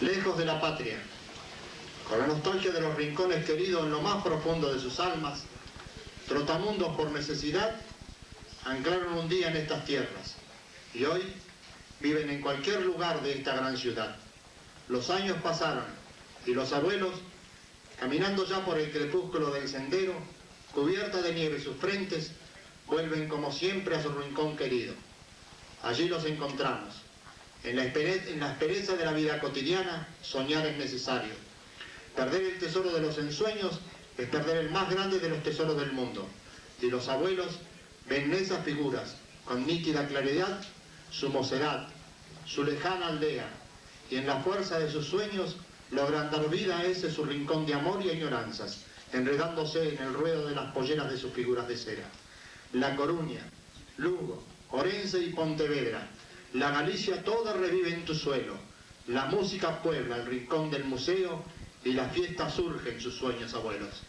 lejos de la patria, con la nostalgia de los rincones queridos en lo más profundo de sus almas, trotamundos por necesidad, anclaron un día en estas tierras y hoy viven en cualquier lugar de esta gran ciudad. Los años pasaron y los abuelos, caminando ya por el crepúsculo del sendero, cubierta de nieve sus frentes, vuelven como siempre a su rincón querido. Allí los encontramos. En la aspereza de la vida cotidiana, soñar es necesario. Perder el tesoro de los ensueños es perder el más grande de los tesoros del mundo. Y los abuelos ven en esas figuras, con nítida claridad, su mocedad, su lejana aldea, y en la fuerza de sus sueños logran dar vida a ese su rincón de amor y añoranzas, enredándose en el ruedo de las polleras de sus figuras de cera. La Coruña, Lugo, Orense y Pontevedra, la Galicia toda revive en tu suelo, la música puebla el rincón del museo y la fiesta surge en sus sueños abuelos.